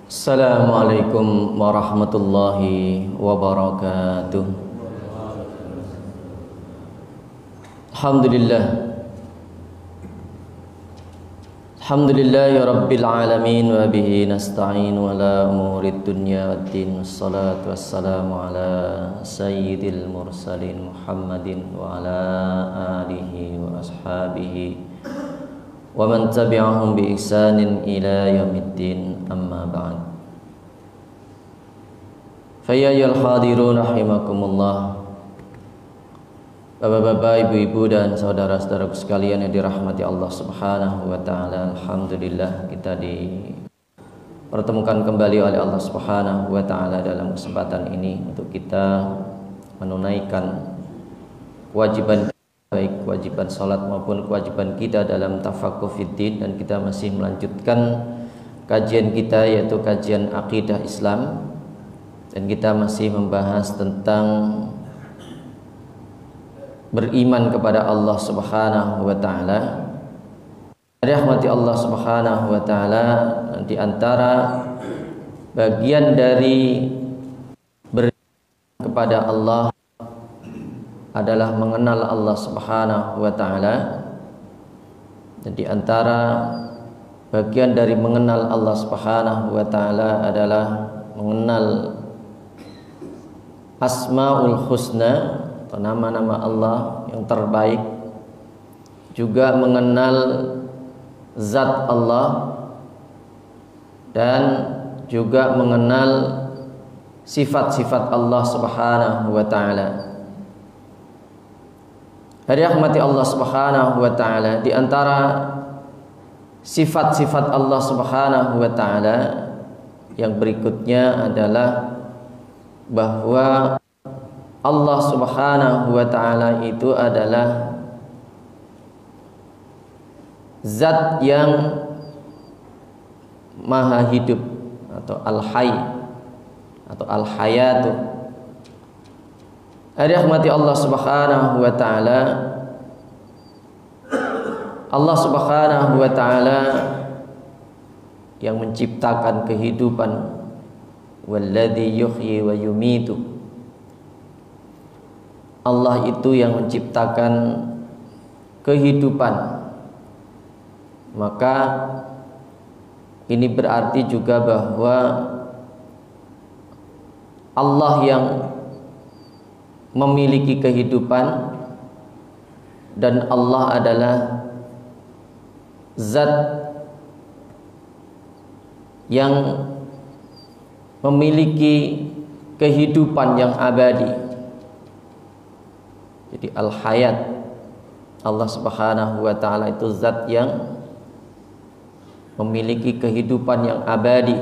Assalamualaikum warahmatullahi wabarakatuh. Alhamdulillah. Alhamdulillahi rabbil alamin wa bihi nasta'in wa la umurid dunya waddin. Wassalatu wassalamu ala sayyidil mursalin Muhammadin wa ala alihi wa ashabihi wa man tabi'ahum bi ihsanin ila yaumiddin, amma ba'd. Fa ya ayyuhal hadirun rahimakumullah. Bapak-bapak, ibu-ibu dan saudara-saudaraku sekalian yang dirahmati Allah Subhanahu wa taala, alhamdulillah kita dipertemukan kembali oleh Allah Subhanahu wa taala dalam kesempatan ini untuk kita menunaikan kewajiban, baik kewajiban salat maupun kewajiban kita dalam tafaqquh fiddin, dan kita masih melanjutkan kajian kita yaitu kajian akidah Islam, dan kita masih membahas tentang beriman kepada Allah Subhanahu wa taala. Rahmati Allah Subhanahu wa taala, di antara bagian dari beriman kepada Allah adalah mengenal Allah Subhanahu wa taala, dan di antara bagian dari mengenal Allah Subhanahu wa taala adalah mengenal Asmaul Husna atau nama-nama Allah yang terbaik, juga mengenal zat Allah, dan juga mengenal sifat-sifat Allah Subhanahu wa taala. Rahmati Allah Subhanahu wa taala, di antara sifat-sifat Allah Subhanahu wa taala yang berikutnya adalah bahwa Allah Subhanahu wa taala itu adalah zat yang maha hidup atau al-hayy atau al-hayatu. Rahmati Allah Subhanahu wa taala, Allah Subhanahu wa taala yang menciptakan kehidupan, walladzi yuhyi wa yumitu. Allah itu yang menciptakan kehidupan. Maka ini berarti juga bahwa Allah yang memiliki kehidupan, dan Allah adalah zat yang memiliki kehidupan yang abadi. Jadi al-hayat, Allah Subhanahu wa taala itu zat yang memiliki kehidupan yang abadi.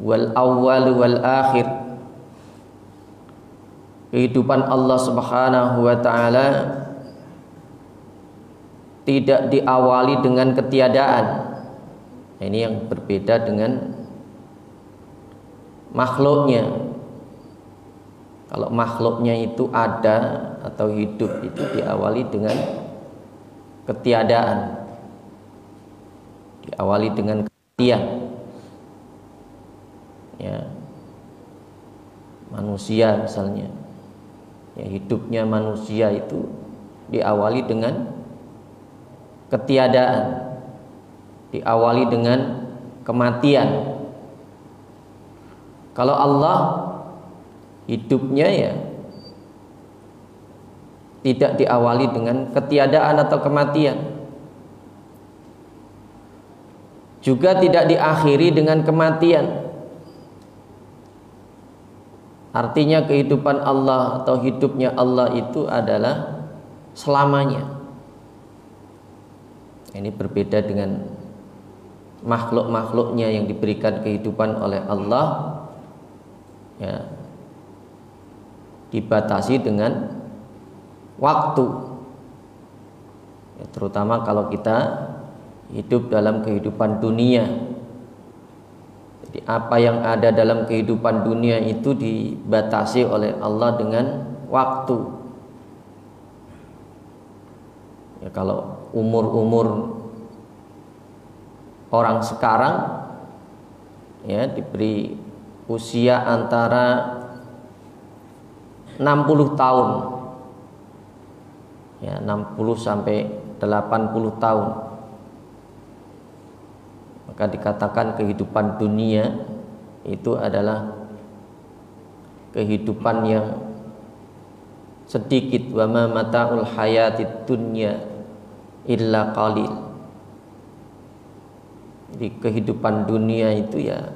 Wal awwal wal akhir, kehidupan Allah Subhanahu wa taala tidak diawali dengan ketiadaan. Ini yang berbeda dengan makhluknya. Kalau makhluknya itu ada atau hidup itu diawali dengan ketiadaan, diawali dengan kematian. Ya, manusia misalnya, ya, hidupnya manusia itu diawali dengan ketiadaan, diawali dengan kematian. Kalau Allah hidupnya ya tidak diawali dengan ketiadaan atau kematian, juga tidak diakhiri dengan kematian. Artinya kehidupan Allah atau hidupnya Allah itu adalah selamanya. Ini berbeda dengan makhluk-makhluknya yang diberikan kehidupan oleh Allah, ya, dibatasi dengan waktu, ya, terutama kalau kita hidup dalam kehidupan dunia. Jadi apa yang ada dalam kehidupan dunia itu dibatasi oleh Allah dengan waktu. Ya, kalau umur-umur orang sekarang ya diberi usia antara 60 tahun ya, 60 sampai 80 tahun, maka dikatakan kehidupan dunia itu adalah kehidupan yang sedikit. Wa ma mata'ul hayatid dunya illa qalil. Di kehidupan dunia itu ya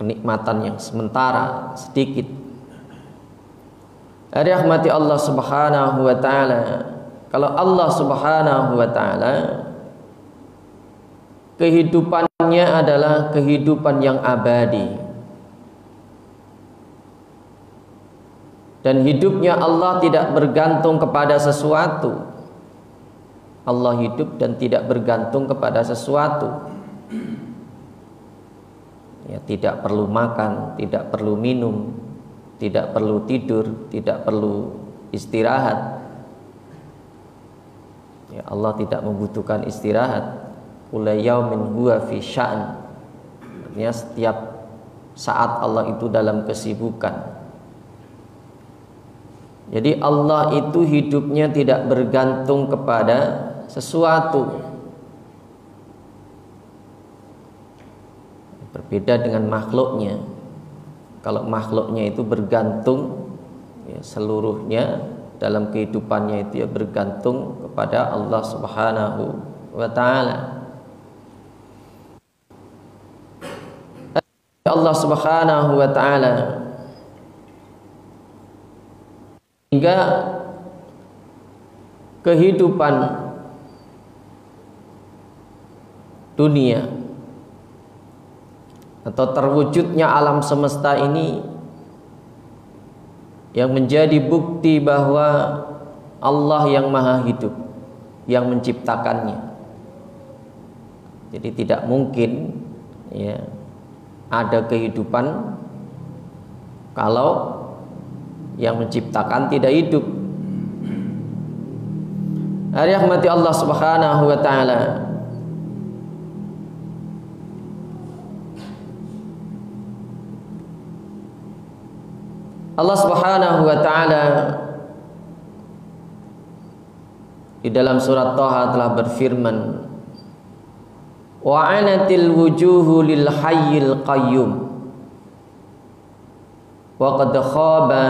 kenikmatan yang sementara, sedikit. Rahmati Allah Subhanahu wa taala. Kalau Allah Subhanahu wa taala kehidupannya adalah kehidupan yang abadi, dan hidupnya Allah tidak bergantung kepada sesuatu. Allah hidup dan tidak bergantung kepada sesuatu. Ya, tidak perlu makan, tidak perlu minum, tidak perlu tidur, tidak perlu istirahat. Ya, Allah tidak membutuhkan istirahat. Kullu yaumin huwa fi sya'n. Artinya setiap saat Allah itu dalam kesibukan. Jadi Allah itu hidupnya tidak bergantung kepada sesuatu. Berbeda dengan makhluknya. Kalau makhluknya itu bergantung ya, seluruhnya dalam kehidupannya itu ya bergantung kepada Allah Subhanahu wa taala. Allah Subhanahu wa taala hingga kehidupan dunia atau terwujudnya alam semesta ini yang menjadi bukti bahwa Allah yang maha hidup yang menciptakannya. Jadi tidak mungkin ya ada kehidupan kalau yang menciptakan tidak hidup. Rahmati Allah Subhanahu wa taala. Allah Subhanahu wa taala di dalam surat Thaha telah berfirman, wa anatil wujuhu lil hayyil qayyum wa qad khaba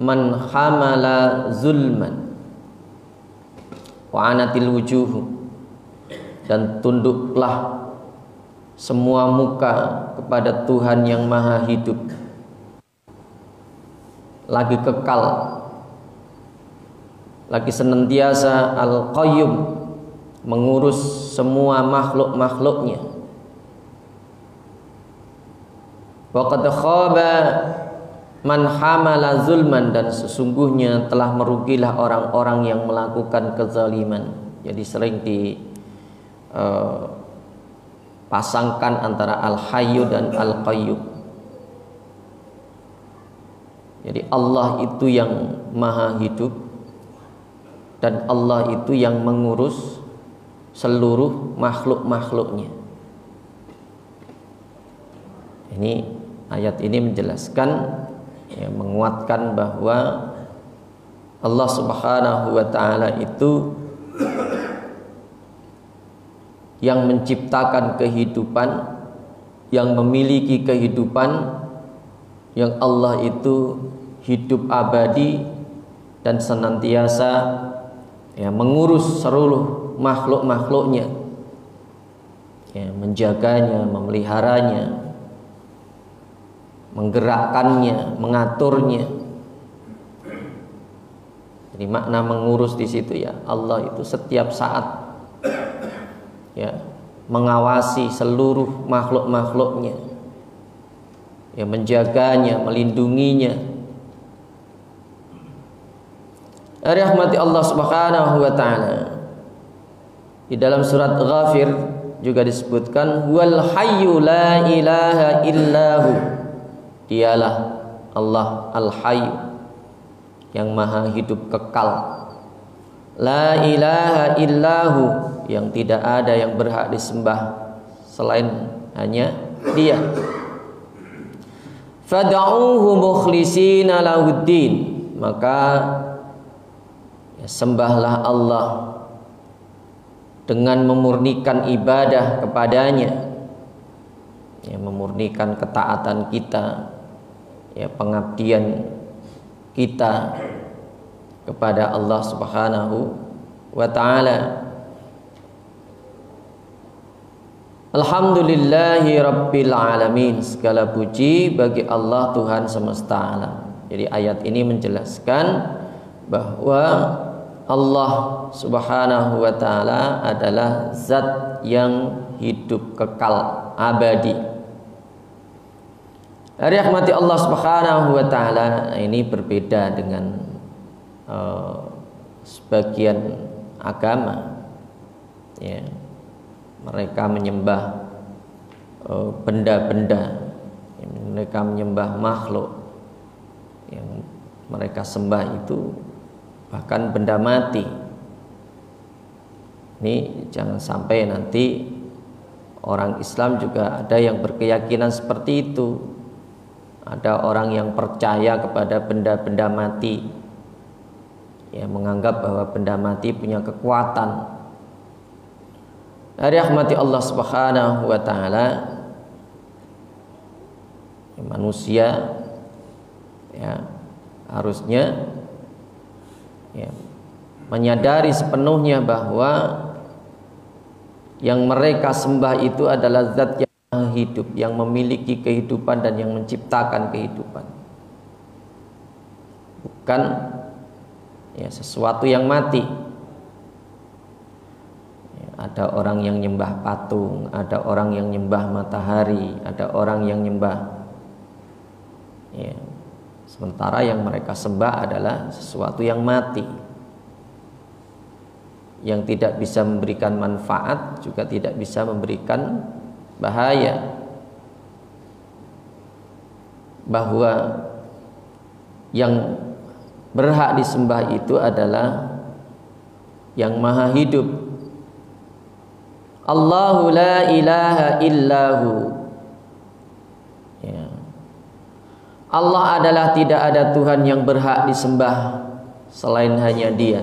man hamala zulman. Wa anatil wujuhu, dan tunduklah semua muka kepada Tuhan yang maha hidup lagi kekal, lagi senantiasa al-qayyum, mengurus semua makhluk-makhluknya. Wa qad khaba man hamala zulman, dan sesungguhnya telah merugilah orang-orang yang melakukan kezaliman. Jadi sering pasangkan antara al-hayyu dan al-qayyum. Jadi Allah itu yang maha hidup dan Allah itu yang mengurus seluruh makhluk-makhluknya. Ini ayat ini menjelaskan ya, menguatkan bahwa Allah Subhanahu wa taala itu yang menciptakan kehidupan, yang memiliki kehidupan, yang Allah itu hidup abadi dan senantiasa ya, mengurus seluruh makhluk-makhluknya, ya, menjaganya, memeliharanya, menggerakkannya, mengaturnya. Jadi makna mengurus di situ ya, Allah itu setiap saat ya mengawasi seluruh makhluk-makhluknya, ya menjaganya, melindunginya. Rahmati Allah Subhanahu wa taala. Di dalam surat Ghafir juga disebutkan wal hayyu la ilaha illahu. Dialah Allah al-hayyu yang maha hidup kekal. La ilaha illahu, yang tidak ada yang berhak disembah selain hanya Dia. Fad'uuhu mukhlishina lahuddin, maka ya, sembahlah Allah dengan memurnikan ibadah kepadanya, ya, memurnikan ketaatan kita, ya, pengabdian kita kepada Allah Subhanahu wa ta'ala. Alhamdulillahi Rabbil Alamin, segala puji bagi Allah Tuhan semesta alam. Jadi ayat ini menjelaskan bahwa Allah Subhanahu wa ta'ala adalah zat yang hidup kekal abadi. Rahmati Allah Subhanahu wa ta'ala ini berbeda dengan sebagian agama, ya. Mereka menyembah benda-benda, mereka menyembah makhluk, yang mereka sembah itu bahkan benda mati. Ini jangan sampai nanti orang Islam juga ada yang berkeyakinan seperti itu. Ada orang yang percaya kepada benda-benda mati, ya, menganggap bahwa benda mati punya kekuatan. Rahmati Allah Subhanahu wa ta'ala, manusia, ya, harusnya, ya, menyadari sepenuhnya bahwa yang mereka sembah itu adalah zat yang hidup, yang memiliki kehidupan dan yang menciptakan kehidupan, bukan, ya, sesuatu yang mati. Ada orang yang nyembah patung, ada orang yang nyembah matahari, ada orang yang nyembah, ya, sementara yang mereka sembah adalah sesuatu yang mati, yang tidak bisa memberikan manfaat, juga tidak bisa memberikan bahaya. Bahwa yang berhak disembah itu adalah yang maha hidup. Allahu la ilaha illahu, ya. Allah adalah tidak ada Tuhan yang berhak disembah selain hanya Dia.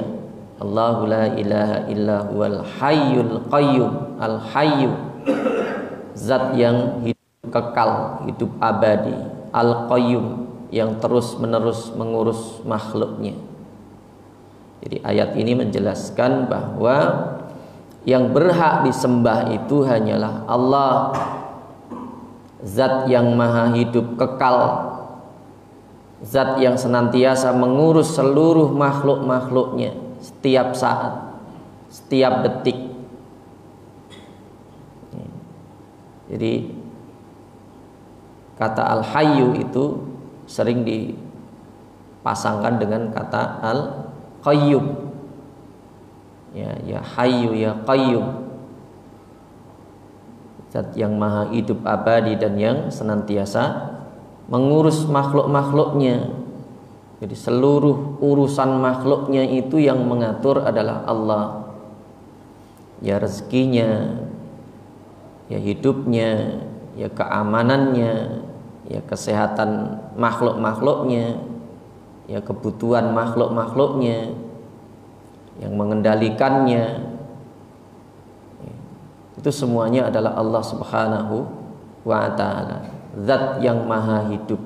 Allahu la ilaha illahu al hayyul qayyum, al hayyu, zat yang hidup kekal, hidup abadi, al qayyum, yang terus menerus mengurus makhluknya. Jadi ayat ini menjelaskan bahwa yang berhak disembah itu hanyalah Allah, zat yang maha hidup kekal, zat yang senantiasa mengurus seluruh makhluk-makhluknya setiap saat, setiap detik. Jadi kata al-hayyu itu sering dipasangkan dengan kata al-qayyum. Ya hayyu ya qayyum, zat yang maha hidup abadi dan yang senantiasa mengurus makhluk-makhluknya. Jadi seluruh urusan makhluknya itu yang mengatur adalah Allah. Ya rezekinya, ya hidupnya, ya keamanannya, ya kesehatan makhluk-makhluknya, ya kebutuhan makhluk-makhluknya, yang mengendalikannya, itu semuanya adalah Allah Subhanahu wa ta'ala, zat yang maha hidup.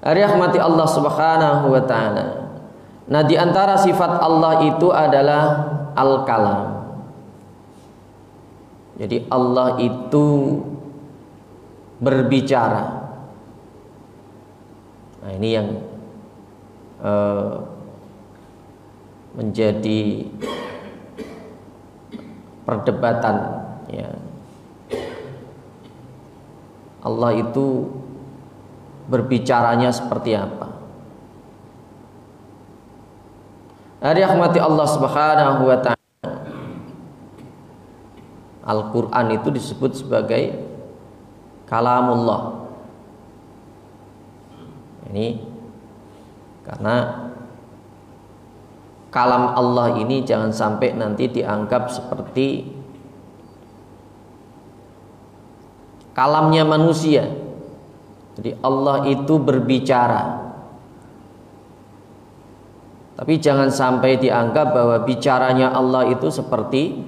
Rahmati Allah Subhanahu wa ta'ala. Nah, di antara sifat Allah itu adalah al-kalam. Jadi Allah itu berbicara. Nah, ini yang menjadi perdebatan, ya. Allah itu berbicaranya seperti apa? Rahmati Allah Subhanahu wa ta'ala, Al-Quran itu disebut sebagai kalamullah. Ini karena kalam Allah ini jangan sampai nanti dianggap seperti kalamnya manusia. Jadi Allah itu berbicara, tapi jangan sampai dianggap bahwa bicaranya Allah itu seperti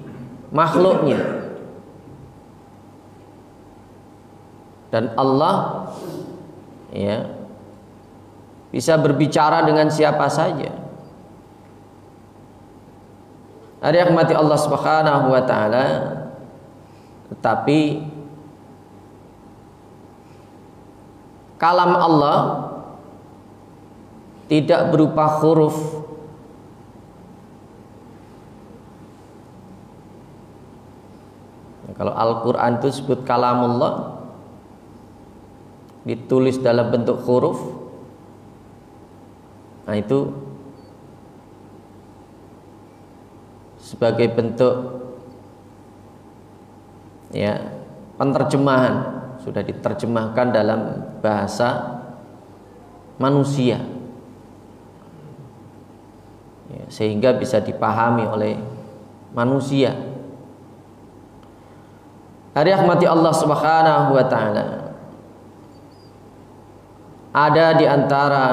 makhluknya. Dan Allah ya bisa berbicara dengan siapa saja. Ada yang mati Allah Subhanahu wa taala, tetapi kalam Allah tidak berupa huruf. Kalau Al-Quran itu disebut kalamullah, ditulis dalam bentuk huruf, nah itu sebagai bentuk ya penerjemahan, sudah diterjemahkan dalam bahasa manusia ya, sehingga bisa dipahami oleh manusia. Hari rahmati Allah Subhanahu wa taala, ada di antara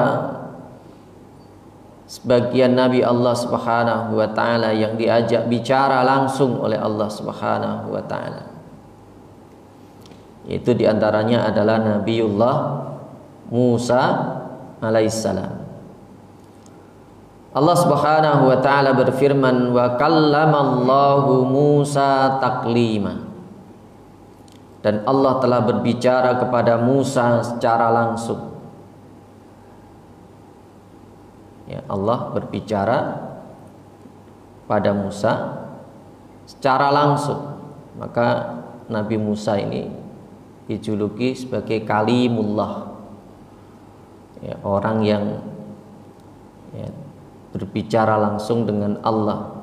sebagian Nabi Allah Subhanahu wa taala yang diajak bicara langsung oleh Allah Subhanahu wa taala. Itu diantaranya adalah Nabiullah Musa alaihissalam. Allah Subhanahu wa taala berfirman, wa kallamallahu Musa taklima. Dan Allah telah berbicara kepada Musa secara langsung. Ya, Allah berbicara pada Musa secara langsung. Maka Nabi Musa ini dijuluki sebagai kalimullah ya, orang yang ya, berbicara langsung dengan Allah.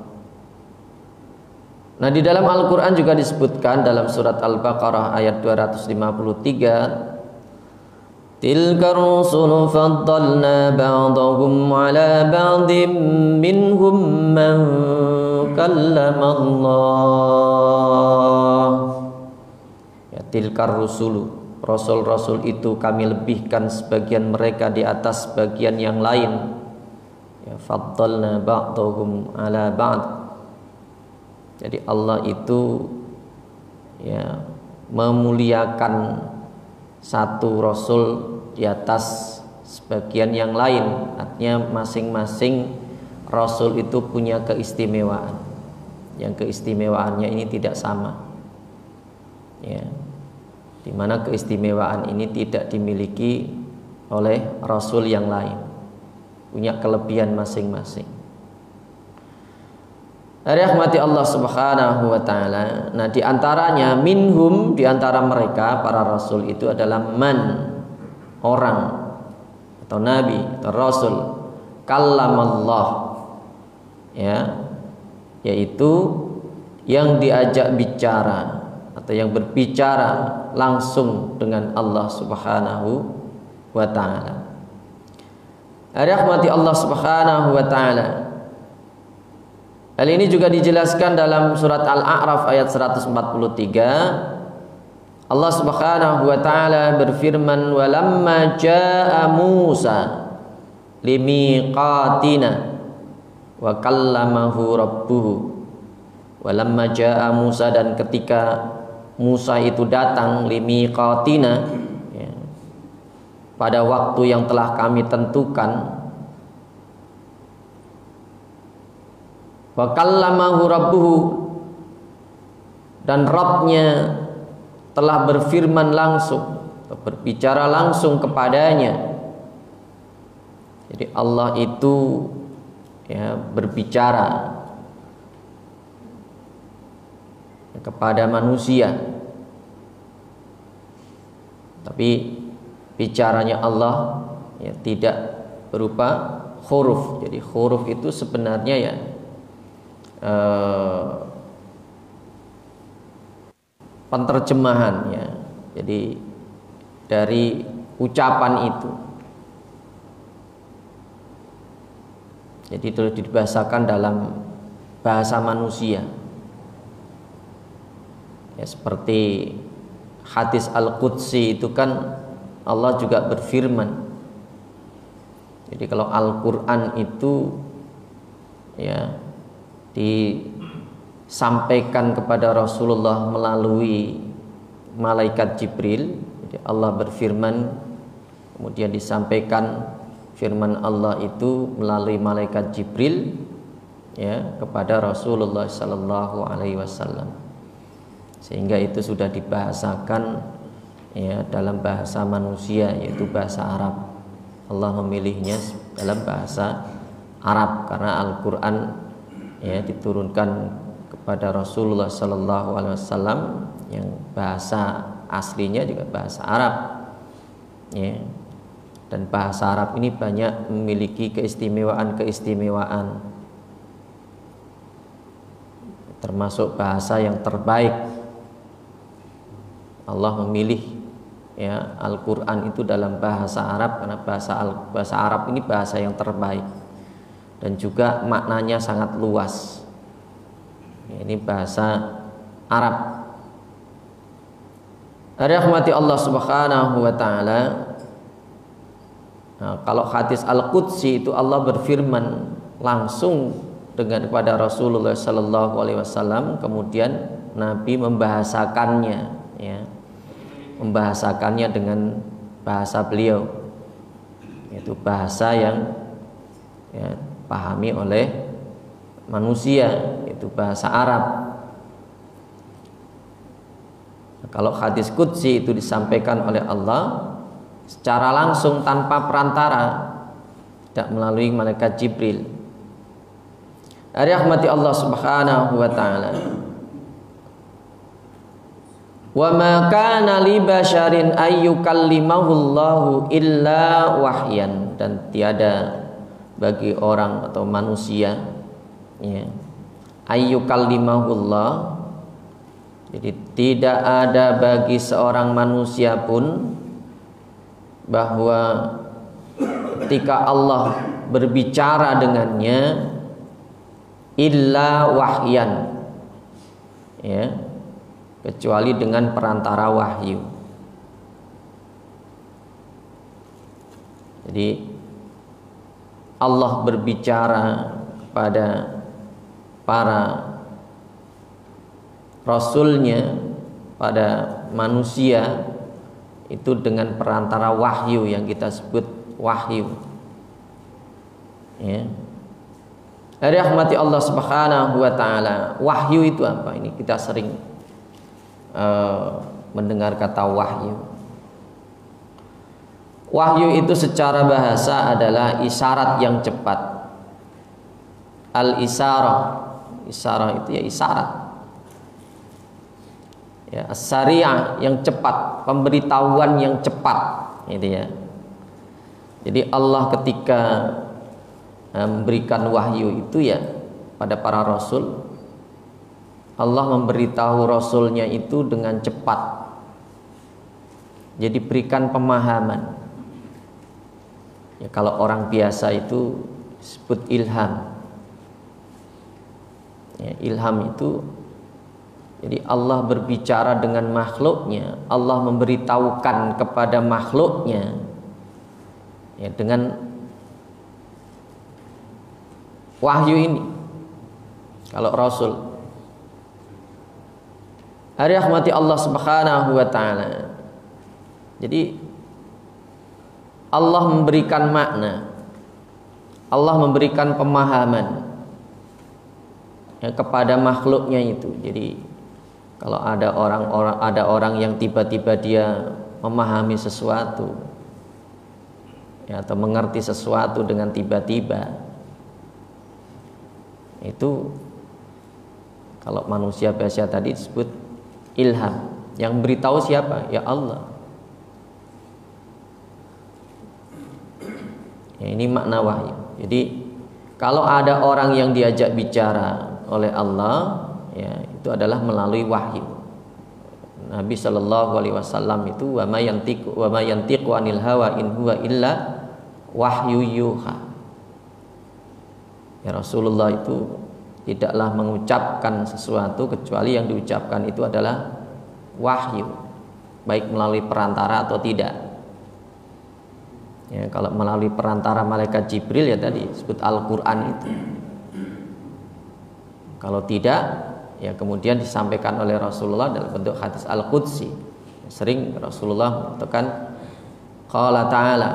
Nah, di dalam Al-Quran juga disebutkan dalam surat Al-Baqarah ayat 253, tilka rusulu faddalna ba'dahum ala ba'dim minhum man kallamallah. Ya, tilka rusulu, rasul-rasul itu kami lebihkan sebagian mereka di atas sebagian yang lain. Ya, faddalna ba'dahum ala ba'd. Jadi Allah itu ya memuliakan satu rasul di atas sebagian yang lain. Artinya masing-masing rasul itu punya keistimewaan. Yang keistimewaannya ini tidak sama. Ya. Di mana keistimewaan ini tidak dimiliki oleh rasul yang lain. Punya kelebihan masing-masing. Rahmati Allah Subhanahu wa taala. Nah, di antaranya minhum, di antara mereka para rasul itu adalah man, orang atau nabi atau rasul, kallamallah ya, yaitu yang diajak bicara atau yang berbicara langsung dengan Allah Subhanahu wa taala. Rahmati Allah Subhanahu wa taala. Hal ini juga dijelaskan dalam surat Al-A'raf ayat 143. Allah Subhanahu wa taala berfirman, walamma jaa Musa limiqatina wa kallamahu rabbuhu. Walamma jaa Musa, dan ketika Musa itu datang limiqatina ya, pada waktu yang telah kami tentukan, wa kallamahu rabbuhu, dan Rabbnya telah berfirman langsung, berbicara langsung kepadanya. Jadi Allah itu ya berbicara kepada manusia, tapi bicaranya Allah ya tidak berupa huruf. Jadi huruf itu sebenarnya ya penterjemahan ya. Jadi dari ucapan itu. Jadi itu dibahasakan dalam bahasa manusia. Ya, seperti hadis Al-Qudsi itu kan Allah juga berfirman. Jadi kalau Al-Qur'an itu ya disampaikan kepada Rasulullah melalui malaikat Jibril. Jadi Allah berfirman, kemudian disampaikan firman Allah itu melalui malaikat Jibril ya kepada Rasulullah sallallahu alaihi wasallam. Sehingga itu sudah dibahasakan ya dalam bahasa manusia, yaitu bahasa Arab. Allah memilihnya dalam bahasa Arab karena Al-Qur'an ya diturunkan kepada Rasulullah sallallahu alaihi wasallam yang bahasa aslinya juga bahasa Arab. Ya. Dan bahasa Arab ini banyak memiliki keistimewaan-keistimewaan, termasuk bahasa yang terbaik. Allah memilih ya Al-Qur'an itu dalam bahasa Arab karena bahasa Arab ini bahasa yang terbaik dan juga maknanya sangat luas. Ya, ini bahasa Arab. Rahmati Allah Subhanahu wa taala. Nah, kalau hadis Al-Qudsi itu Allah berfirman langsung kepada Rasulullah sallallahu alaihi wasallam, kemudian Nabi membahasakannya ya. Membahasakannya dengan bahasa beliau, yaitu bahasa yang ya, pahami oleh manusia, yaitu bahasa Arab. Nah, kalau hadis Qudsi itu disampaikan oleh Allah secara langsung tanpa perantara, tidak melalui malaikat Jibril. Rahmati Allah Subhanahu wa taala. Wa ma kana li basyarin ayyukallimahu Allahu illa wahyan, dan tiada bagi orang atau manusia ya ayyukallimahu Allah, jadi tidak ada bagi seorang manusia pun bahwa ketika Allah berbicara dengannya illa wahyan ya, kecuali dengan perantara wahyu. Jadi Allah berbicara kepada para rasulnya, pada manusia itu dengan perantara wahyu yang kita sebut wahyu ya. Rahmati Allah Subhanahu wa taala. Wahyu itu apa? Ini kita sering mendengar kata wahyu. Wahyu itu secara bahasa adalah isyarat yang cepat. Al-isyarah. Isyarah itu ya isyarat. Ya, as-sari'ah yang cepat, pemberitahuan yang cepat, gitu ya. Jadi Allah ketika memberikan wahyu itu ya pada para rasul, Allah memberitahu rasulnya itu dengan cepat. Jadi berikan pemahaman. Ya, kalau orang biasa itu disebut ilham. Ya, ilham itu jadi Allah berbicara dengan makhluknya, Allah memberitahukan kepada makhluknya ya, dengan wahyu ini. Kalau Rasul, rahmati Allah Subhanahu wa taala. Jadi Allah memberikan makna, Allah memberikan pemahaman ya, kepada makhluknya itu. Jadi kalau ada orang yang tiba-tiba dia memahami sesuatu ya, atau mengerti sesuatu dengan tiba-tiba, itu kalau manusia biasa tadi disebut ilham. Yang beritahu siapa? Ya Allah. Ya, ini makna wahyu. Jadi kalau ada orang yang diajak bicara oleh Allah, ya itu adalah melalui wahyu. Nabi Shallallahu Alaihi Wasallam itu wa ma yantiqu anil hawa in huwa illa wahyu yuha. Ya, Rasulullah itu tidaklah mengucapkan sesuatu kecuali yang diucapkan itu adalah wahyu, baik melalui perantara atau tidak. Ya, kalau melalui perantara malaikat Jibril ya tadi disebut Al-Quran itu. Kalau tidak, ya kemudian disampaikan oleh Rasulullah dalam bentuk hadis Al-Qudsi. Sering Rasulullah mengatakan qala ta'ala,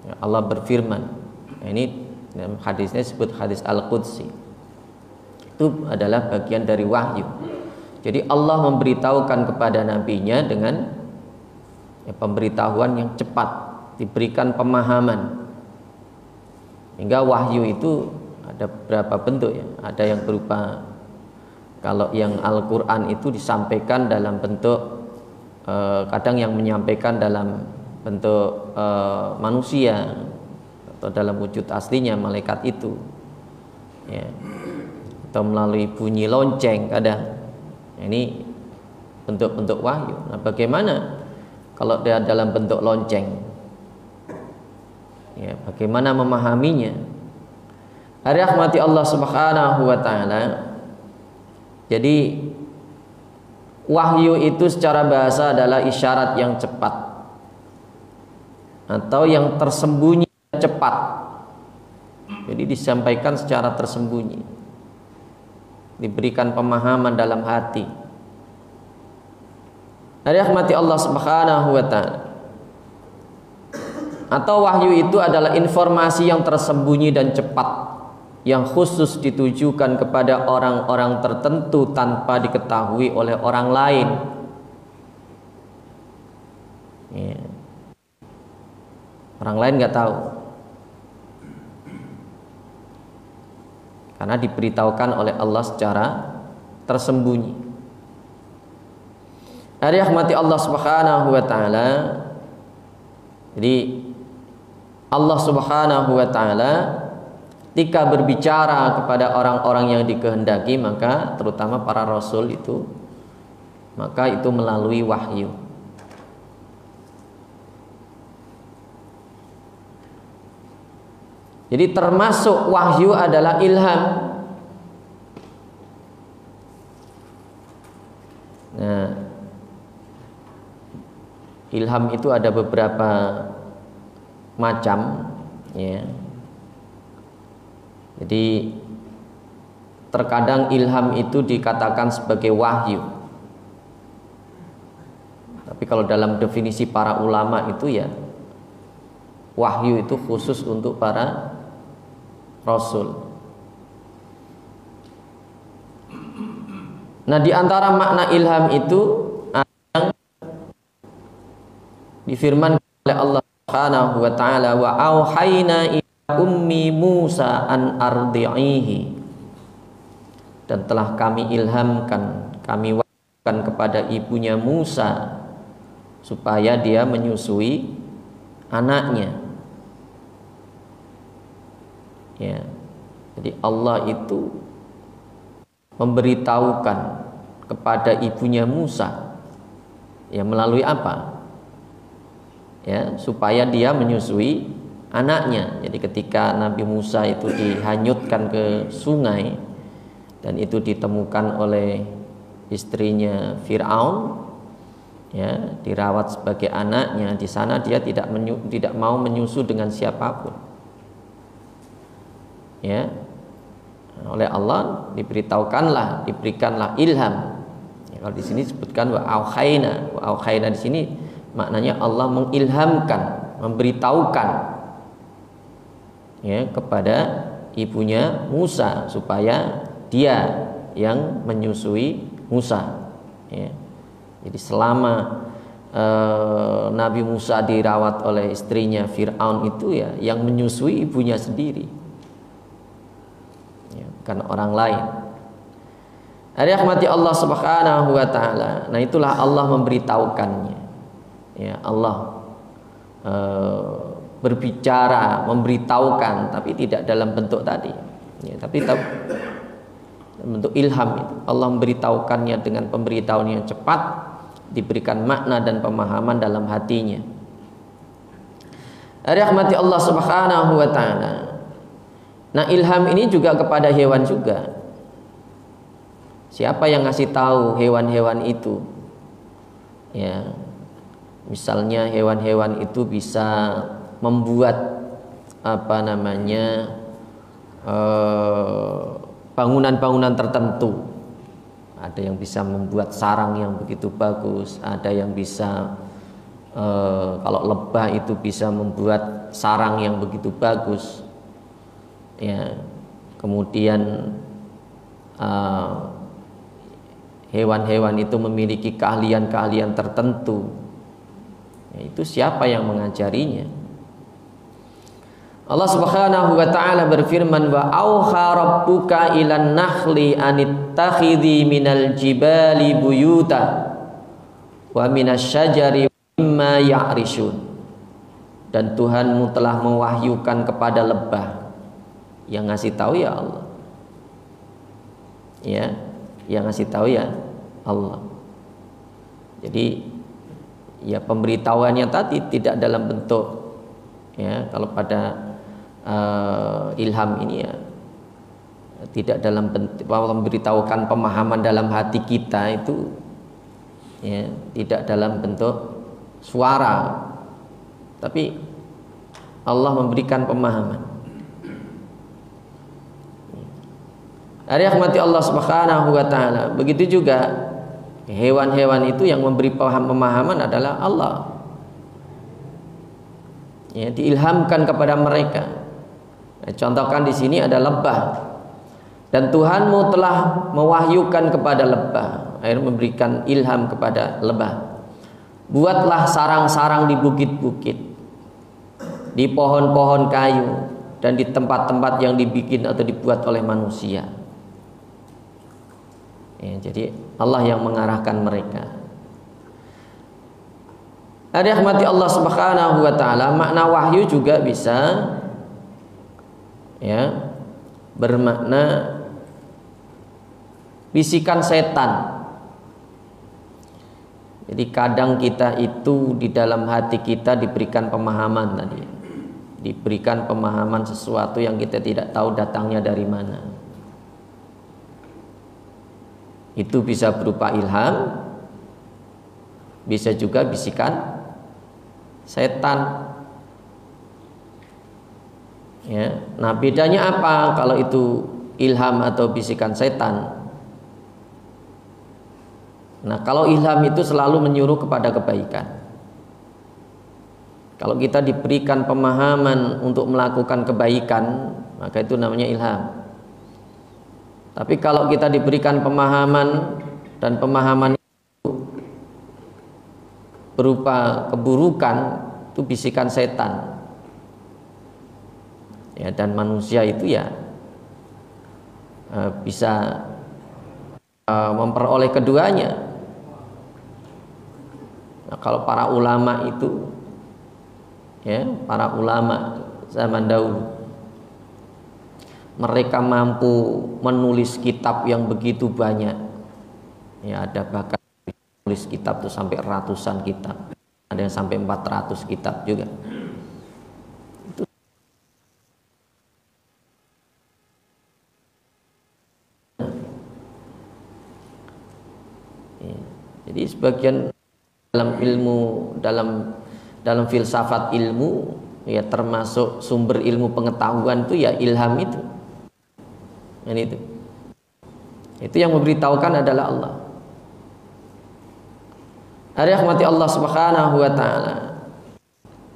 ya, Allah berfirman. Nah, ini dalam hadisnya disebut hadis Al-Qudsi. Itu adalah bagian dari wahyu. Jadi Allah memberitahukan kepada nabinya dengan ya, pemberitahuan yang cepat, diberikan pemahaman. Hingga wahyu itu ada berapa bentuk ya? Ada yang berupa, kalau yang Al-Quran itu disampaikan dalam bentuk kadang yang menyampaikan dalam bentuk manusia atau dalam wujud aslinya malaikat itu, ya, atau melalui bunyi lonceng kadang. Ini bentuk-bentuk wahyu. Nah, bagaimana kalau dia dalam bentuk lonceng? Ya, bagaimana memahaminya? Rahmati Allah Subhanahu wa taala. Jadi wahyu itu secara bahasa adalah isyarat yang cepat atau yang tersembunyi cepat. Jadi disampaikan secara tersembunyi, diberikan pemahaman dalam hati. Rahmati Allah Subhanahu wa taala. Atau wahyu itu adalah informasi yang tersembunyi dan cepat, yang khusus ditujukan kepada orang-orang tertentu tanpa diketahui oleh orang lain. Ya. Orang lain nggak tahu, karena diberitahukan oleh Allah secara tersembunyi. Rahmati Allah Subhanahu wa taala. Jadi Allah Subhanahu wa taala ketika berbicara kepada orang-orang yang dikehendaki, maka terutama para rasul itu, maka itu melalui wahyu. Jadi termasuk wahyu adalah ilham. Nah, ilham itu ada beberapa macam, ya. Jadi terkadang ilham itu dikatakan sebagai wahyu. Tapi kalau dalam definisi para ulama itu ya, wahyu itu khusus untuk para rasul. Nah, di antara makna ilham itu ada yang difirmankan oleh Allah Subhanahu wa taala, wa auhayna ila ummi Musa an ardi'ihi, dan telah kami ilhamkan, kami wahyukan kepada ibunya Musa supaya dia menyusui anaknya. Ya. Jadi Allah itu memberitahukan kepada ibunya Musa, ya, melalui apa? Ya, supaya dia menyusui anaknya. Jadi ketika Nabi Musa itu dihanyutkan ke sungai dan itu ditemukan oleh istrinya Fir'aun, ya, dirawat sebagai anaknya, di sana dia tidak mau menyusu dengan siapapun. Ya, oleh Allah diberikanlah ilham. Ya, kalau di sini disebutkan wa auhayna di sini maknanya Allah mengilhamkan, memberitahukan, ya, kepada ibunya Musa supaya dia yang menyusui Musa. Ya. Jadi selama Nabi Musa dirawat oleh istrinya Fir'aun itu, ya, yang menyusui ibunya sendiri, ya, bukan orang lain. Rahmati Allah Subhanahu wa taala. Nah, itulah Allah memberitahukannya. Ya, Allah berbicara, memberitahukan, tapi tidak dalam bentuk tadi, ya, tapi dalam bentuk ilham itu. Allah memberitahukannya dengan pemberitahuan yang cepat, diberikan makna dan pemahaman dalam hatinya. Rahmati Allah Subhanahu wa taala. Nah, ilham ini juga kepada hewan juga. Siapa yang ngasih tahu hewan-hewan itu? Ya, misalnya hewan-hewan itu bisa membuat bangunan-bangunan tertentu. Ada yang bisa membuat sarang yang begitu bagus, ada yang bisa kalau lebah itu bisa membuat sarang yang begitu bagus. Ya, kemudian hewan-hewan itu memiliki keahlian-keahlian tertentu. Ya, itu siapa yang mengajarinya? Allah Subhanahu wa taala berfirman, wa auha rabbuka ilan nakhli anittakhidhi minal jibali buyuta wa minasyajari mimma ya'rishun. Dan Tuhanmu telah mewahyukan kepada lebah. Yang ngasih tahu ya Allah. Ya, yang ngasih tahu ya Allah. Jadi ya pemberitahuannya tadi tidak dalam bentuk, ya kalau pada ilham ini ya tidak dalam bentuk memberitahukan pemahaman dalam hati kita itu, ya tidak dalam bentuk suara, tapi Allah memberikan pemahaman. Rahmati Allah Subhanahu wa taala. Begitu juga hewan-hewan itu yang memberi pemahaman adalah Allah. Ya, diilhamkan kepada mereka. Nah, contohkan di sini ada lebah. Dan Tuhanmu telah mewahyukan kepada lebah, akhirnya memberikan ilham kepada lebah. Buatlah sarang-sarang di bukit-bukit, di pohon-pohon kayu, dan di tempat-tempat yang dibikin atau dibuat oleh manusia. Ya, jadi Allah yang mengarahkan mereka. Rahmati Allah Subhanahu wa taala, makna wahyu juga bisa ya bermakna bisikan setan. Jadi kadang kita itu di dalam hati kita diberikan pemahaman tadi. Diberikan pemahaman sesuatu yang kita tidak tahu datangnya dari mana. Itu bisa berupa ilham, bisa juga bisikan setan. Ya. Nah, bedanya apa kalau itu ilham atau bisikan setan? Nah, kalau ilham itu selalu menyuruh kepada kebaikan. Kalau kita diberikan pemahaman untuk melakukan kebaikan, maka itu namanya ilham. Tapi kalau kita diberikan pemahaman dan pemahaman itu berupa keburukan, itu bisikan setan. Ya, dan manusia itu ya bisa memperoleh keduanya. Nah, kalau para ulama itu, ya para ulama zaman dahulu, mereka mampu menulis kitab yang begitu banyak. Ya, ada bahkan menulis kitab itu sampai ratusan kitab, ada yang sampai 400 kitab juga. Itu ya, jadi sebagian dalam ilmu, dalam filsafat ilmu, ya termasuk sumber ilmu pengetahuan itu ya ilham itu. Dan itu yang memberitahukan adalah Allah. Rahmati Allah Subhanahu wa taala.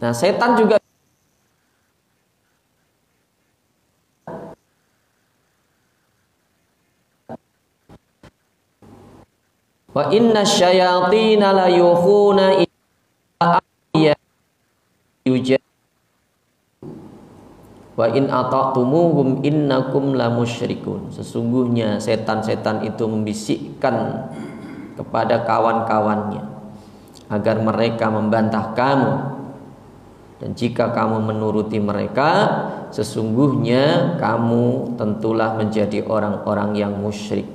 Nah, setan juga wa inna syayatina la yukhuna ila wa in ata'tumuhum innakum la musyrikun. Sesungguhnya setan-setan itu membisikkan kepada kawan-kawannya agar mereka membantah kamu, dan jika kamu menuruti mereka, sesungguhnya kamu tentulah menjadi orang-orang yang musyrik.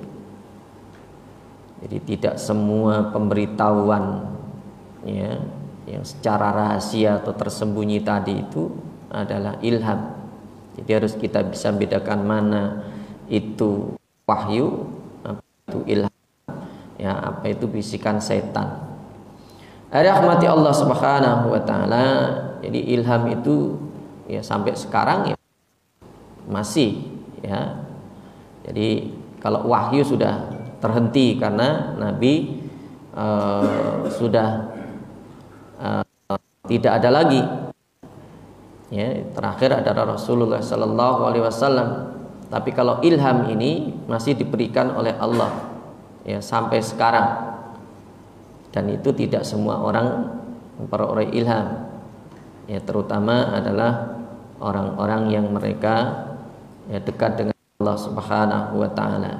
Jadi tidak semua pemberitahuan ya yang secara rahasia atau tersembunyi tadi itu adalah ilham. Jadi harus kita bisa bedakan mana itu wahyu, apa itu ilham, ya, apa itu bisikan setan. Rahmati Allah Subhanahu wa taala. Jadi ilham itu ya sampai sekarang ya masih, ya. Jadi kalau wahyu sudah terhenti karena Nabi sudah tidak ada lagi. Ya, terakhir adalah Rasulullah Sallallahu Alaihi Wasallam. Tapi kalau ilham ini masih diberikan oleh Allah, ya, sampai sekarang. Dan itu tidak semua orang memperoleh ilham. Ya, terutama adalah orang-orang yang mereka ya dekat dengan Allah Subhanahu wa taala.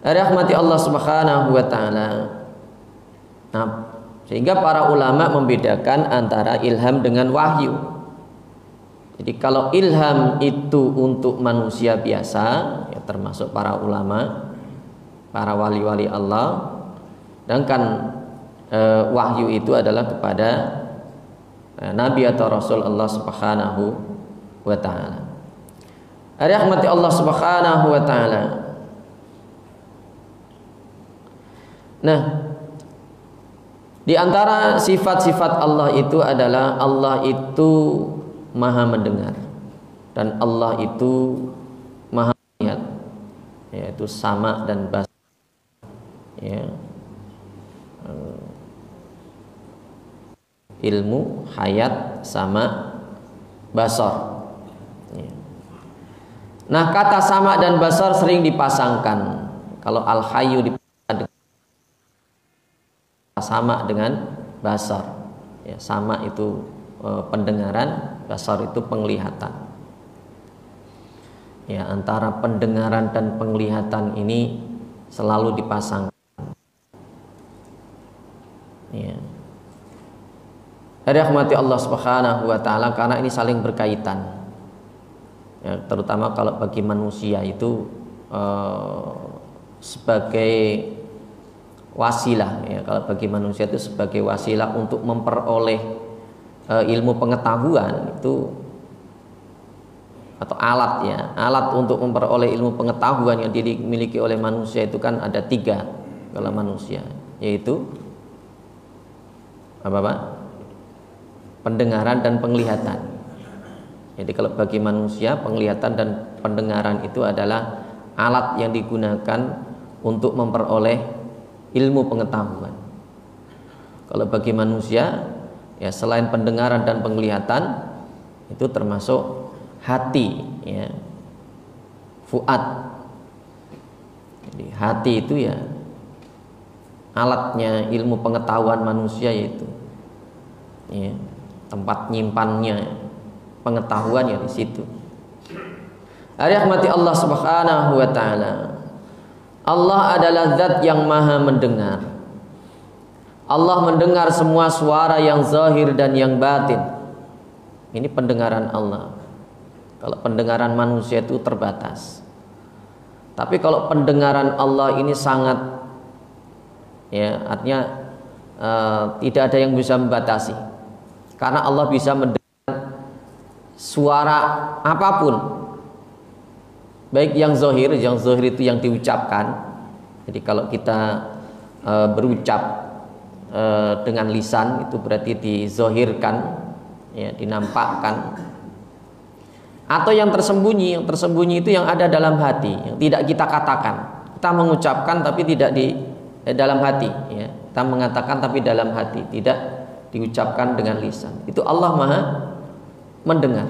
Rahmati Allah Subhanahu wa taala. Nah, sehingga para ulama membedakan antara ilham dengan wahyu. Jadi kalau ilham itu untuk manusia biasa, ya termasuk para ulama, para wali-wali Allah, sedangkan wahyu itu adalah kepada Nabi atau Rasul Allah Subhanahu wa taala. Rahmati Allah Subhanahu wa taala. Nah, di antara sifat-sifat Allah itu adalah Allah itu maha mendengar dan Allah itu maha melihat, yaitu sama dan basar, ya. Ilmu, hayat, sama, basar, ya. Nah, kata sama dan basar sering dipasangkan. Kalau al-hayyu dipasangkan sama dengan basar, ya, sama itu pendengaran, basar itu penglihatan. Ya, antara pendengaran dan penglihatan ini selalu dipasangkan. Ya. Rahmati Allah Subhanahu wa taala, karena ini saling berkaitan. Ya, terutama kalau bagi manusia itu sebagai wasilah, ya, kalau bagi manusia itu sebagai wasilah untuk memperoleh ilmu pengetahuan itu, atau alat, ya, alat untuk memperoleh ilmu pengetahuan yang dimiliki oleh manusia itu kan ada 3 kalau manusia, yaitu apa Pak? Pendengaran dan penglihatan. Jadi kalau bagi manusia penglihatan dan pendengaran itu adalah alat yang digunakan untuk memperoleh ilmu pengetahuan. Kalau bagi manusia, ya, selain pendengaran dan penglihatan itu termasuk hati, ya, fuad. Jadi hati itu ya alatnya ilmu pengetahuan manusia, yaitu, ya, tempat nyimpannya pengetahuan ya di situ. Rahmati Allah Subhanahu wa taala. Allah adalah zat yang maha mendengar. Allah mendengar semua suara yang zahir dan yang batin. Ini pendengaran Allah. Kalau pendengaran manusia itu terbatas. Tapi kalau pendengaran Allah ini sangat, ya, artinya tidak ada yang bisa membatasi. Karena Allah bisa mendengar suara apapun, baik yang zahir itu yang diucapkan. Jadi kalau kita berucap dengan lisan itu berarti dizahirkan, ya, dinampakkan. Atau yang tersembunyi itu yang ada dalam hati, yang tidak kita katakan. Kita mengucapkan tapi tidak di dalam hati, ya. Kita mengatakan tapi dalam hati, tidak diucapkan dengan lisan. Itu Allah maha mendengar.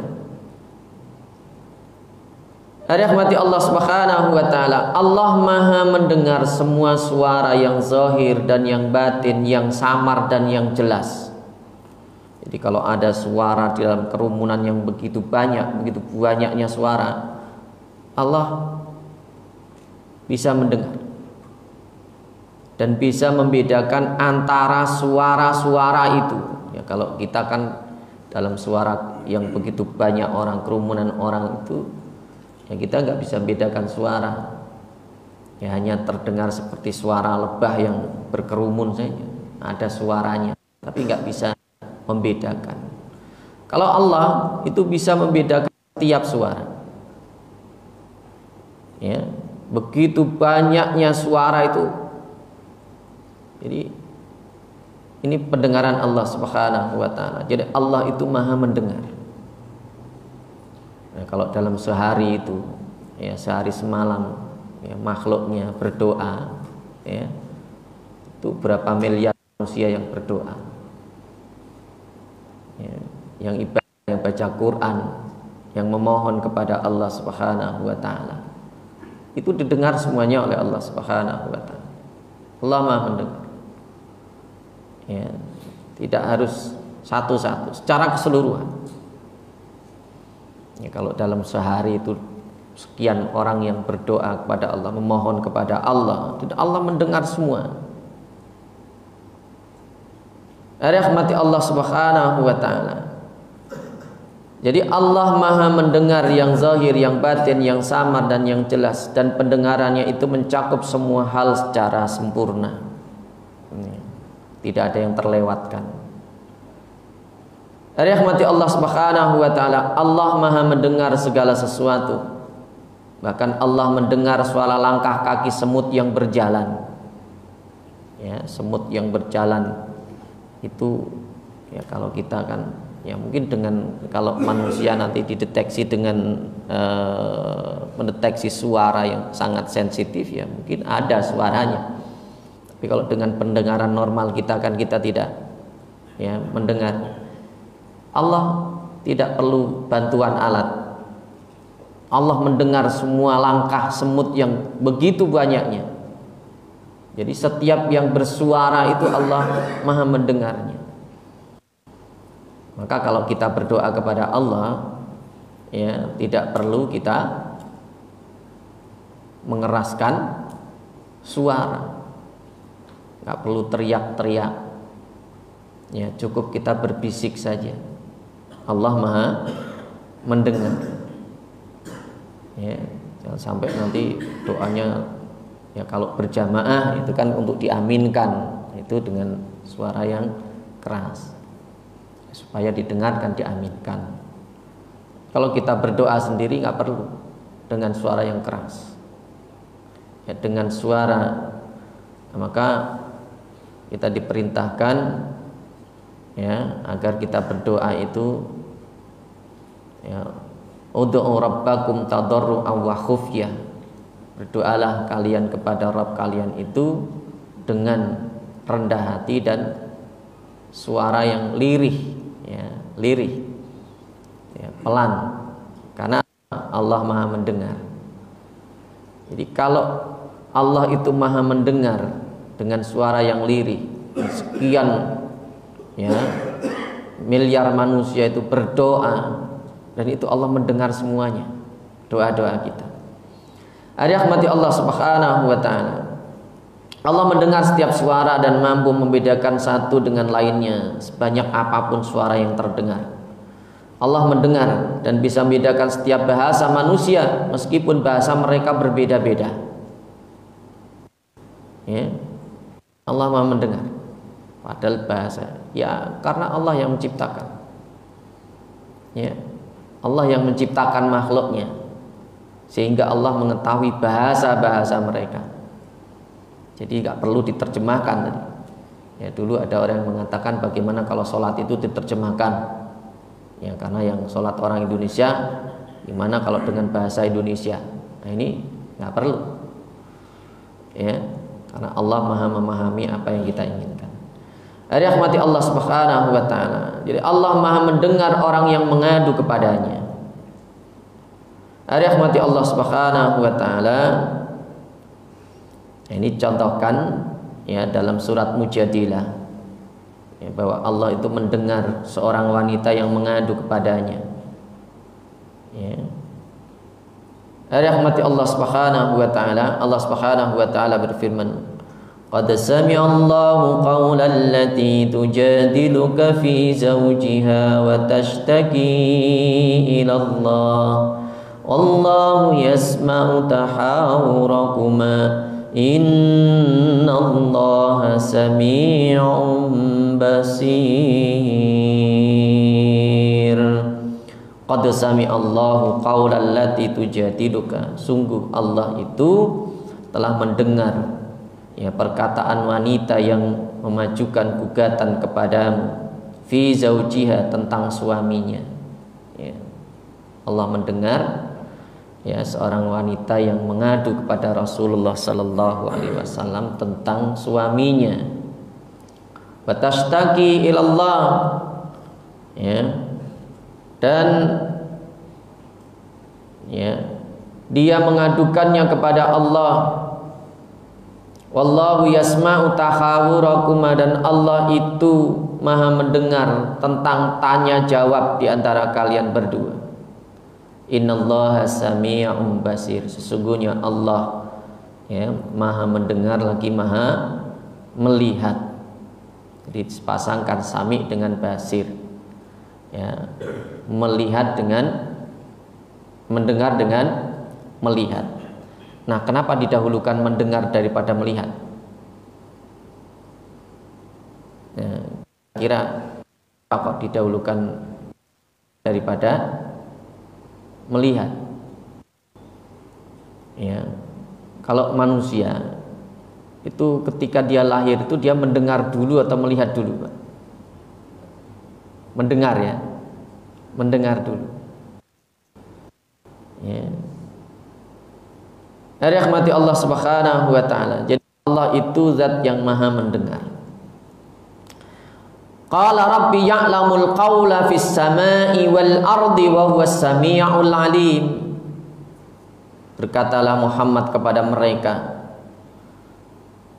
Rahmati Allah Subhanahu wa taala. Allah maha mendengar semua suara yang zahir dan yang batin, yang samar dan yang jelas. Jadi kalau ada suara di dalam kerumunan yang begitu banyak, begitu banyaknya suara, Allah bisa mendengar dan bisa membedakan antara suara-suara itu. Ya, kalau kita kan dalam suara yang begitu banyak orang, kerumunan orang itu, ya, kita nggak bisa bedakan suara. Ya, hanya terdengar seperti suara lebah yang berkerumun saja, ada suaranya, tapi nggak bisa membedakan. Kalau Allah itu bisa membedakan setiap suara. Ya, begitu banyaknya suara itu. Jadi ini pendengaran Allah Subhanahu wa taala. Jadi Allah itu Maha mendengar. Nah, kalau dalam sehari itu, ya sehari semalam, ya, makhluknya berdoa, ya, itu berapa miliar manusia yang berdoa, ya, yang ibadah, yang baca Quran, yang memohon kepada Allah Subhanahu wa taala, itu didengar semuanya oleh Allah Subhanahu wa taala. Allah Maha mendengar. Ya, tidak harus satu-satu, secara keseluruhan. Ya, kalau dalam sehari itu sekian orang yang berdoa kepada Allah, memohon kepada Allah, Allah mendengar semua. Rahmati Allah Subhanahu wa taala. Jadi Allah Maha mendengar yang zahir, yang batin, yang samar dan yang jelas, dan pendengarannya itu mencakup semua hal secara sempurna. Tidak ada yang terlewatkan. Rahmati Allah Subhanahu wa taala, Allah Maha mendengar segala sesuatu. Bahkan Allah mendengar suara langkah kaki semut yang berjalan. Ya, semut yang berjalan itu, ya kalau kita kan, ya mungkin dengan, kalau manusia nanti dideteksi dengan mendeteksi suara yang sangat sensitif, ya mungkin ada suaranya. Tapi kalau dengan pendengaran normal kita kan, kita tidak, ya, mendengar. Allah tidak perlu bantuan alat. Allah mendengar semua langkah semut yang begitu banyaknya. Jadi setiap yang bersuara itu Allah Maha mendengarnya. Maka kalau kita berdoa kepada Allah, ya tidak perlu kita mengeraskan suara, nggak perlu teriak-teriak, ya cukup kita berbisik saja. Allah Maha mendengar. Ya, jangan sampai nanti doanya, ya kalau berjamaah itu kan untuk diaminkan, itu dengan suara yang keras supaya didengarkan, diaminkan. Kalau kita berdoa sendiri nggak perlu dengan suara yang keras, ya dengan suara, maka kita diperintahkan, ya agar kita berdoa itu, ya ud'u rabbakum tadarru'an wa khufyah, berdoalah kalian kepada Rabb kalian itu dengan rendah hati dan suara yang lirih, ya lirih, ya pelan, karena Allah Maha mendengar. Jadi kalau Allah itu Maha mendengar dengan suara yang lirih, sekian, ya miliar manusia itu berdoa, dan itu Allah mendengar semuanya, doa-doa kita. Rahmati Allah Subhanahu wa taala. Allah mendengar setiap suara dan mampu membedakan satu dengan lainnya sebanyak apapun suara yang terdengar. Allah mendengar dan bisa membedakan setiap bahasa manusia meskipun bahasa mereka berbeda-beda. Ya. Allah Maha mendengar padahal bahasa, ya karena Allah yang menciptakan. Ya. Allah yang menciptakan makhluknya, sehingga Allah mengetahui bahasa-bahasa mereka. Jadi nggak perlu diterjemahkan tadi. Ya dulu ada orang yang mengatakan bagaimana kalau sholat itu diterjemahkan. Ya karena yang sholat orang Indonesia, gimana kalau dengan bahasa Indonesia? Nah ini nggak perlu. Ya karena Allah Maha memahami apa yang kita inginkan. Rahmati Allah Subhanahu wa taala. Jadi Allah Maha mendengar orang yang mengadu kepadanya. Rahmati Allah Subhanahu wa taala. Ini contohkan, ya dalam surat Mujadilah, ya, bahwa Allah itu mendengar seorang wanita yang mengadu kepadanya. Ya. Rahmati Allah Subhanahu wa taala. Allah Subhanahu wa taala berfirman, Qad sami'allahu qawlan allati tujadiluka fi zawjiha wa tashtaki ila Allah wallahu yasma'u tahawurakuma innallaha sami'un basir. Qad sami'allahu qaulal lati tujadiluka, sungguh Allah itu telah mendengar ya perkataan wanita yang memajukan gugatan kepadamu fi zaujiha, tentang suaminya. Ya. Allah mendengar ya seorang wanita yang mengadu kepada Rasulullah sallallahu alaihi wasallam tentang suaminya. Batashtaki ilallah, ya, dan ya dia mengadukannya kepada Allah. Wallahu yasma'u tahawurakuma, dan Allah itu maha mendengar tentang tanya jawab di antara kalian berdua. Innallaha sami'un basir, sesungguhnya Allah ya maha mendengar lagi maha melihat. Jadi dipasangkan sami dengan basir, ya, melihat dengan mendengar dengan melihat. Nah, kenapa didahulukan mendengar daripada melihat? Nah, kira apa didahulukan daripada melihat? Ya, kalau manusia itu ketika dia lahir itu dia mendengar dulu atau melihat dulu, Pak? Mendengar, ya, mendengar dulu. Ya. Rahmati Allah Subhanahu wa taala. Jadi Allah itu zat yang maha mendengar. Qala rabbi ya'lamul qawla fis sama'i wal ardi wa huwas sami'ul alim. Berkatalah Muhammad kepada mereka,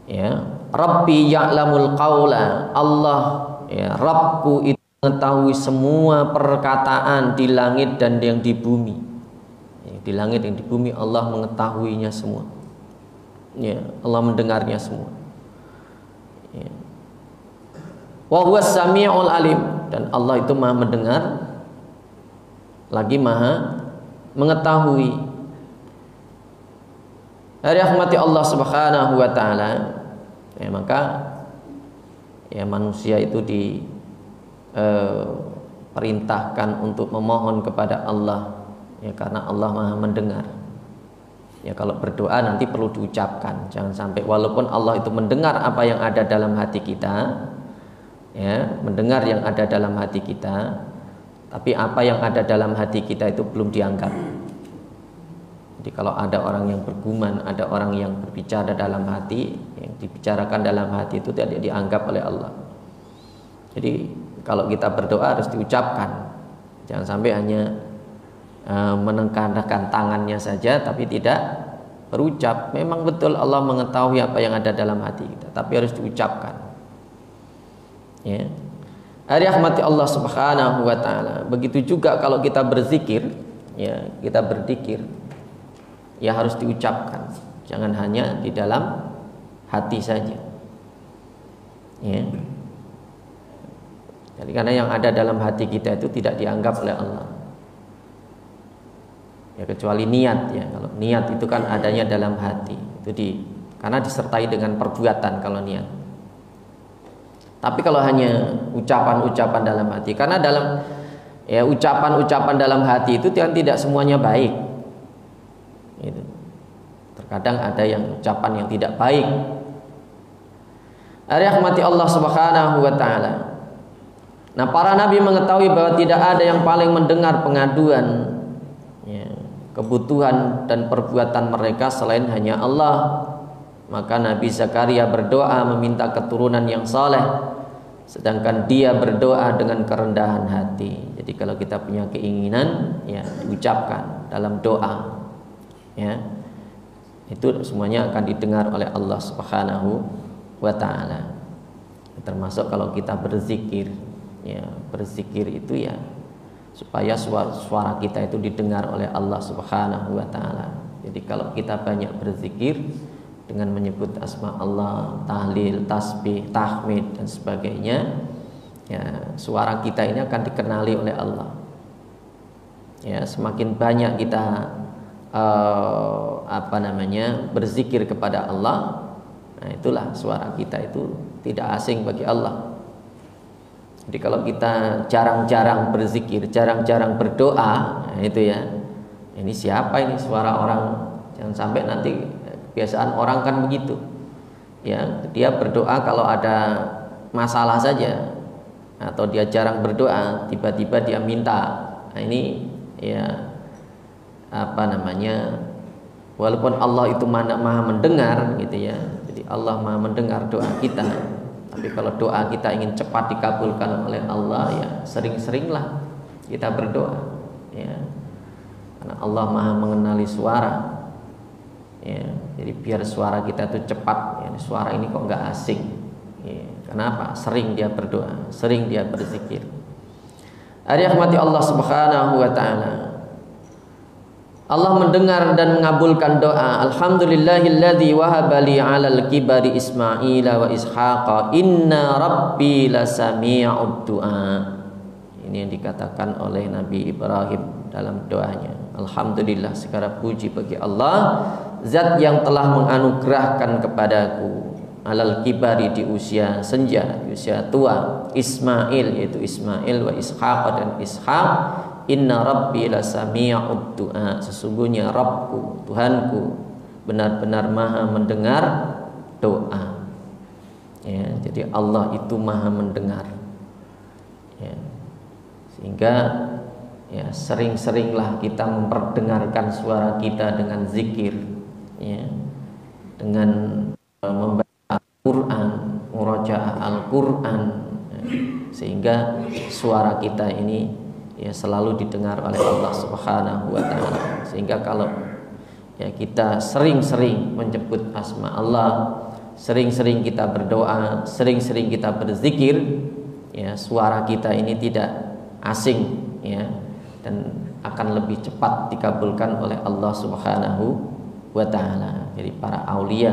ya, Rabbi ya'lamul qawla, Allah ya Rabbku itu mengetahui semua perkataan di langit dan yang di bumi. Ya, di langit yang di bumi Allah mengetahuinya semua. Ya, Allah mendengarnya semua. Ya. Wa huwas sami'ul alim, dan Allah itu maha mendengar lagi maha mengetahui. Rahmati Allah Subhanahu wa taala. Ya, maka ya manusia itu diperintahkan untuk memohon kepada Allah, ya, karena Allah maha mendengar. Ya, kalau berdoa nanti perlu diucapkan, jangan sampai walaupun Allah itu mendengar apa yang ada dalam hati kita, ya, mendengar yang ada dalam hati kita, tapi apa yang ada dalam hati kita itu belum dianggap. Jadi kalau ada orang yang bergumam, ada orang yang berbicara dalam hati, yang dibicarakan dalam hati itu tidak dianggap oleh Allah. Jadi kalau kita berdoa harus diucapkan, jangan sampai hanya menengahkan tangannya saja tapi tidak berucap. Memang betul Allah mengetahui apa yang ada dalam hati kita, tapi harus diucapkan. Ya. Rahmati Allah Subhanahu wa taala. Begitu juga kalau kita berzikir, ya, kita berzikir, ya harus diucapkan, jangan hanya di dalam hati saja. Ya. Jadi karena yang ada dalam hati kita itu tidak dianggap oleh Allah. Ya, kecuali niat, ya. Kalau niat itu kan adanya dalam hati, itu karena disertai dengan perbuatan kalau niat. Tapi kalau hanya ucapan-ucapan dalam hati, karena dalam ya ucapan-ucapan dalam hati itu tidak semuanya baik. Itu. Terkadang ada yang ucapan yang tidak baik. Rahmati Allah Subhanahu wa taala. Nah, para nabi mengetahui bahwa tidak ada yang paling mendengar pengaduan, ya, kebutuhan dan perbuatan mereka selain hanya Allah. Maka Nabi Zakaria berdoa meminta keturunan yang saleh, sedangkan dia berdoa dengan kerendahan hati. Jadi kalau kita punya keinginan, ya diucapkan dalam doa, ya, itu semuanya akan didengar oleh Allah Subhanahu wa taala. Termasuk kalau kita berzikir, ya, berzikir itu ya supaya suara kita itu didengar oleh Allah Subhanahu wa taala. Jadi kalau kita banyak berzikir dengan menyebut asma Allah, tahlil, tasbih, tahmid dan sebagainya, ya, suara kita ini akan dikenali oleh Allah. Ya, semakin banyak kita berzikir kepada Allah, nah itulah suara kita itu tidak asing bagi Allah. Jadi kalau kita jarang-jarang berzikir, jarang-jarang berdoa, nah itu ya. Ini siapa ini suara orang? Jangan sampai nanti kebiasaan orang kan begitu. Ya, dia berdoa kalau ada masalah saja, atau dia jarang berdoa, tiba-tiba dia minta. Nah ini ya apa namanya? Walaupun Allah itu maha mendengar gitu ya. Jadi Allah maha mendengar doa kita. Tapi kalau doa kita ingin cepat dikabulkan oleh Allah, ya sering-seringlah kita berdoa, ya. Karena Allah maha mengenali suara, ya. Jadi biar suara kita itu cepat, ya. Suara ini kok nggak asing, ya. Kenapa? Sering dia berdoa, sering dia berzikir. Rahmati Allah Subhanahu wa Ta'ala. Allah mendengar dan mengabulkan doa. Alhamdulillahilladzi wahaba li 'alal kibari Ismaila wa Ishaqa inna rabbi lasami'ud du'a. Ini yang dikatakan oleh Nabi Ibrahim dalam doanya. Alhamdulillah, segala puji bagi Allah, zat yang telah menganugerahkan kepadaku alal kibari di usia senja, di usia tua, Ismail, yaitu Ismail, wa Ishaq dan Ishaq. Inna rabbi lasami'ud du'a. Sesungguhnya Rabbku, Tuhanku, benar-benar maha mendengar doa, ya. Jadi Allah itu maha mendengar, ya. Sehingga ya sering-seringlah kita memperdengarkan suara kita dengan zikir, ya, dengan membaca Al-Quran, murajaah Al-Quran, ya. Sehingga suara kita ini ya selalu didengar oleh Allah Subhanahu wa Ta'ala. Sehingga kalau ya kita sering-sering menyebut asma Allah, sering-sering kita berdoa, sering-sering kita berzikir, ya suara kita ini tidak asing, ya, dan akan lebih cepat dikabulkan oleh Allah Subhanahu wa Ta'ala. Jadi para aulia,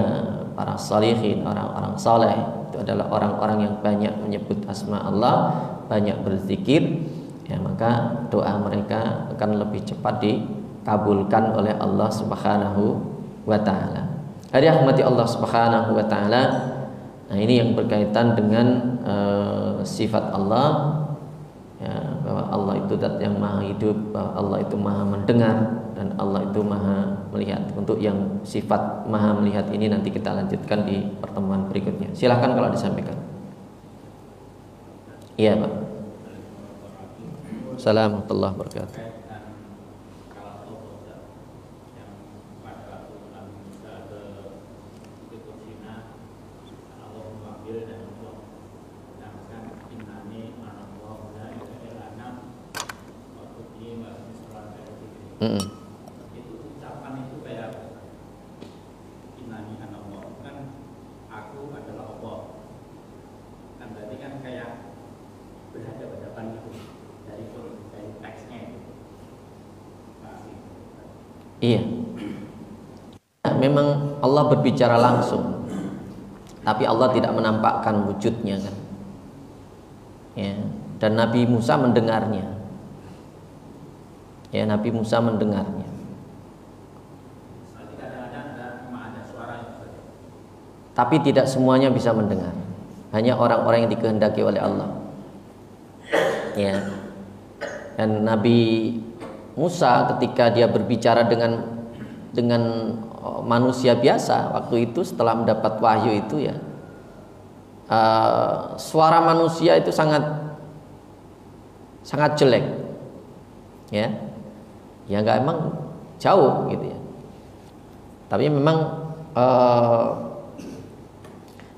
para salihin, orang-orang saleh itu adalah orang-orang yang banyak menyebut asma Allah, banyak berzikir, ya, maka doa mereka akan lebih cepat dikabulkan oleh Allah Subhanahu wa Ta'ala. Rahmati Allah Subhanahu wa Ta'ala. Nah, ini yang berkaitan dengan sifat Allah, ya, bahwa Allah itu zat yang maha hidup, bahwa Allah itu maha mendengar, dan Allah itu maha melihat. Untuk yang sifat maha melihat ini nanti kita lanjutkan di pertemuan berikutnya. Silahkan kalau disampaikan. Iya, Pak. Assalamualaikum warahmatullahi wabarakatuh. Itu ucapan itu kayak innani anallah, kan aku adalah Allah, kan berarti kan kayak berhadapan itu dari teksnya itu. Iya. Memang Allah berbicara langsung, tapi Allah tidak menampakkan wujudnya, kan? Ya. Dan Nabi Musa mendengarnya. Ya, Nabi Musa mendengarnya. Tapi tidak semuanya bisa mendengar. Hanya orang-orang yang dikehendaki oleh Allah. Ya. Dan Nabi Musa ketika dia berbicara dengan manusia biasa waktu itu setelah mendapat wahyu itu, ya, suara manusia itu sangat jelek, ya. Ya nggak, emang jauh gitu ya. Tapi memang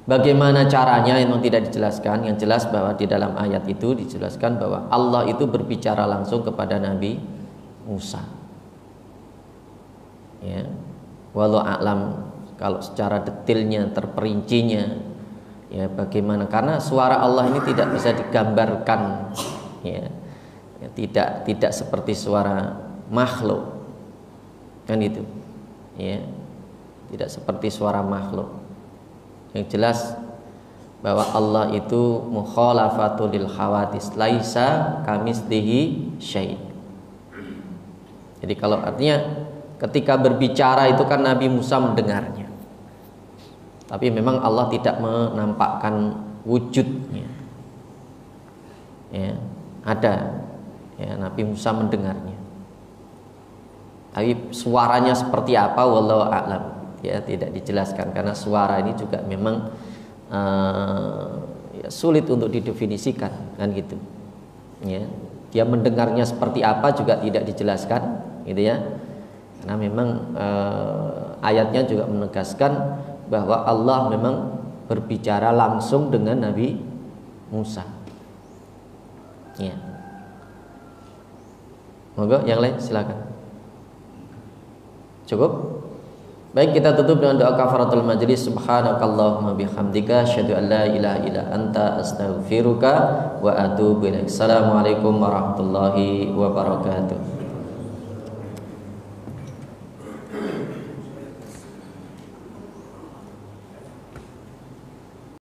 bagaimana caranya memang tidak dijelaskan. Yang jelas bahwa di dalam ayat itu dijelaskan bahwa Allah itu berbicara langsung kepada Nabi Musa. Ya, walau a'lam kalau secara detailnya, terperincinya, ya bagaimana, karena suara Allah ini tidak bisa digambarkan, ya, ya tidak seperti suara makhluk, kan itu, ya, tidak seperti suara makhluk. Yang jelas bahwa Allah itu mukhalafatul lil hawadis, laisa kamitslihi syai'. Jadi kalau artinya ketika berbicara itu kan Nabi Musa mendengarnya, tapi memang Allah tidak menampakkan wujudnya. Ya, ada. Ya, Nabi Musa mendengarnya. Tapi suaranya seperti apa wallahu a'lam. Ya, tidak dijelaskan karena suara ini juga memang ya, sulit untuk didefinisikan kan gitu. Ya, dia mendengarnya seperti apa juga tidak dijelaskan, gitu ya. Karena memang ayatnya juga menegaskan bahwa Allah memang berbicara langsung dengan Nabi Musa. Ya. Monggo yang lain silakan. Cukup? Baik, kita tutup dengan doa kafaratul majlis. Subhanakallahumma bihamdika asyhadu an la ilaha illa anta astaghfiruka wa atubu ilaik. Assalamualaikum warahmatullahi wabarakatuh.